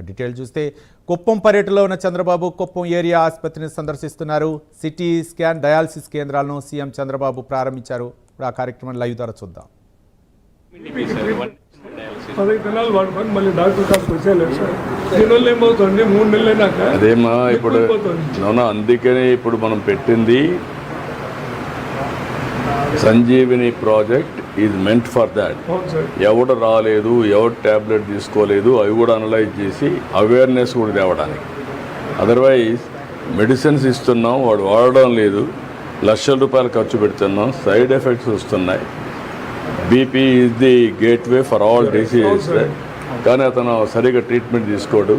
Detail చూస్తే కుప్పం పర్యటనలో ఉన్న చంద్రబాబు కుప్పం ఏరియా ఆసుపత్రిని సందర్శిస్తున్నారు. సిటీ స్కాన్ డయాలసిస్ కేంద్రాలను సీఎం చంద్రబాబు ప్రారంభించారు. ఆ కార్యక్రమం లైవ్ ద్వారా చూద్దాం. 15 దినాలు వాడుకొని మళ్ళీ డాక్టర్ కాడికి వచ్చేలేదు సార్. దీనివల్ల ఏమవుతుంది 3 నెలలైనాక అదేమా ఇప్పుడు అందుకనే ఇప్పుడు మనం పెట్టింది Sanjeevini project is meant for that. ఎవడు రాలేదు, ఎవడు ట్యాబ్లెట్ తీసుకోలేదు, అవి కూడా అనలైజ్ చేసి అవేర్నెస్ కూడా తేవడానికి. అదర్వైజ్ మెడిసిన్స్ ఇస్తున్నాం, వాడు వాడడం లేదు, లక్షల రూపాయలు ఖర్చు పెడుతున్నాం, సైడ్ ఎఫెక్ట్స్ వస్తున్నాయి. BP is the gateway for all diseases. కానీ అతను సరిగ్గా ట్రీట్మెంట్ తీసుకోడు.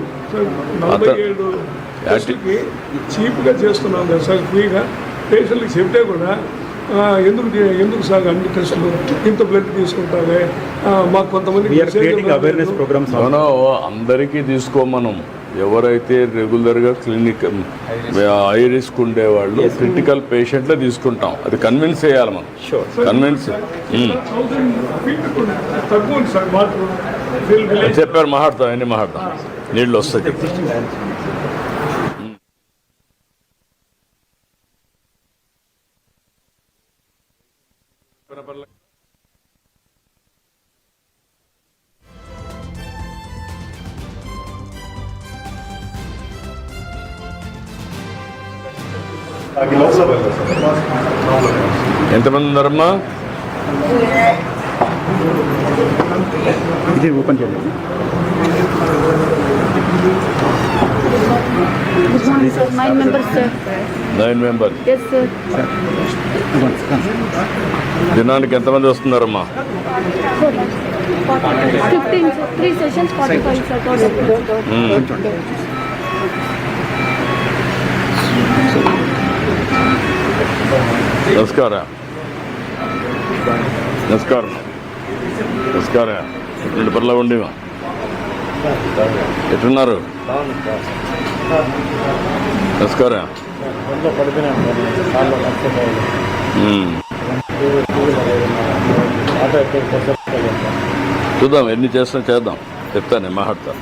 చీప్గా చేస్తున్నాం కదా సార్, ఫ్రీగా పేషెంట్కి చెప్తే కూడా ఎందుకు సార్ అన్ని టెస్టులు ఇంత బ్లడ్ తీసుకుంటారే, మాకు కొంతమంది అవేర్నెస్ ప్రోగ్రామ్స్ అందరికీ తీసుకోమనం. ఎవరైతే రెగ్యులర్గా క్లినిక్ హై రిస్క్ ఉండేవాళ్ళు క్రిటికల్ పేషెంట్లే తీసుకుంటాం. అది కన్విన్స్ చేయాలి మనం. కన్విన్స్ చెప్పారు, మాట్లాడతాం, అన్నీ మాట్లాడతాం, నీళ్ళు వస్తాయి. ఎంతమంది ఉన్నారమ్మా? ఇది ఓపెన్ చేయండి. Good morning, sir. 9 members, sir. 9 members. Yes, sir. దినానికి ఎంతమంది వస్తున్నారమ్మా? 15, sir. 3 sessions, 45, sir. నమస్కారం. నమస్కారం. నమస్కారం. రెండు పర్లా ఉండేవా? ఎట్టున్నారు? నమస్కారం. చూద్దాం, ఎన్ని చేద్దాం, చెప్తాను, మాట్లాడతాను.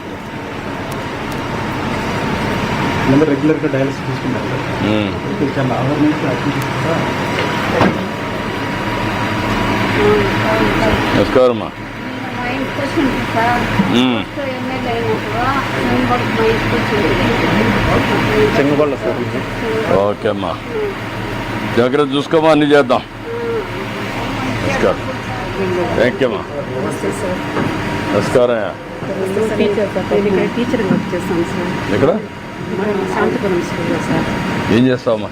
రెగ్యులర్గా డయాలసిస్ తీసుకుంటారు. చాలా నమస్కారం అమ్మా. ఓకే అమ్మా, జాగ్రత్త చూసుకోమా, అన్నీ చేద్దాం. నమస్కారం. థ్యాంక్ యూ అమ్మా. నమస్కారం. ఎక్కడ? శాంతిపురం స్కూల్లో సార్. ఏం చేస్తావమ్మా?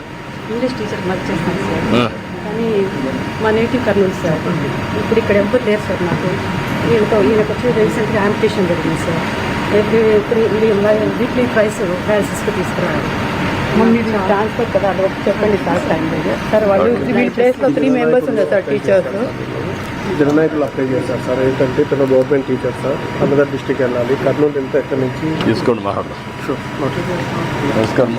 ఇంగ్లీష్ టీచర్ వర్క్ చేస్తాను సార్. కానీ మా నేటివ్ కర్నూలు సార్. ఇప్పుడు ఇక్కడ ఎవ్వరు లేరు సార్ నాకు. ఈయనకు వచ్చి రీసెంట్గా ఆంపిటేషన్ జరిగింది సార్. వీక్లీ ప్రైస్ డయాలసిస్కి తీసుకురావాలి. మీరు ట్రాన్స్ఫర్ కదా, అది ఒకటి చెప్పండి సార్. టైం లేదు సార్. వాళ్ళు వీళ్ళ ప్లేస్లో 3 మెంబర్స్ ఉన్నారు సార్ టీచర్స్. జననాయకులు అప్లై చేశారు సార్. ఏంటంటే తన government teacher sir, another district వెళ్ళాలి. కర్నూలు వెళ్తే ఎక్కడి నుంచి తీసుకోండి, మాట్లాడదాం. నమస్కారం.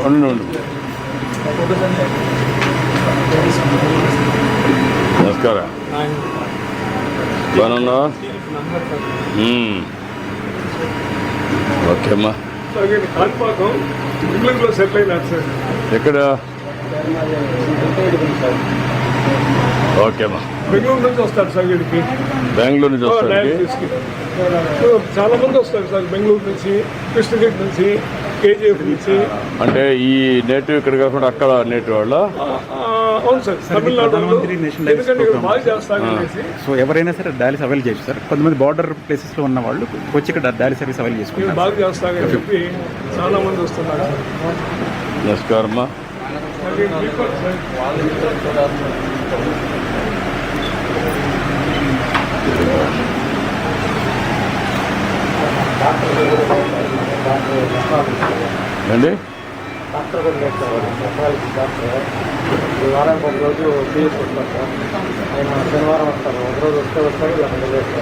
నమస్కారం. బాగున్నా? ఓకే అమ్మా. ఇంగ్లాండ్లో సెటిల్ అయినారు సార్. ఎక్కడ? ఓకే అమ్మా. బెంగళూరు నుంచి వస్తారు సార్ వీడికి. బెంగళూరు నుంచి వస్తారు. చాలా మంది వస్తారు సార్ బెంగళూరు నుంచి, కృష్ణగిరి నుంచి, కేజీఎఫ్ నుంచి. అంటే ఈ నేటివ్ ఇక్కడ కాకుండా అక్కడ నేటివ్ వాళ్ళ? అవును సార్, తమిళనాడు. ఎందుకంటే బాగా చేస్తాను. సో ఎవరైనా సరే డయాలిసిస్ అవైల్ చేయొచ్చు సార్. కొంతమంది బార్డర్ ప్లేసెస్లో ఉన్న వాళ్ళు వచ్చి ఇక్కడ డయాలిసిస్ సర్వీస్ అవైల్ చేసుకుంటారు. బాగా చేస్తానని చెప్పి చాలా మంది వస్తున్నారు. నమస్కారం అమ్మా. ఏంటి? వారానికి ఒక రోజు ఫీజు వస్తారు సార్. ఆయన శనివారం వస్తారు. ఒక రోజు వస్తారు,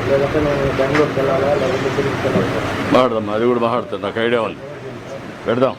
లేదంటే నేను బెంగళూరుకి వెళ్ళాలా, లేకపోతే తిరిగి వెళ్ళాలి సార్. మాట్లాడదాం, అది కూడా మాట్లాడుతాను, నాకు ఐడియా ఉంది, పెడదాం.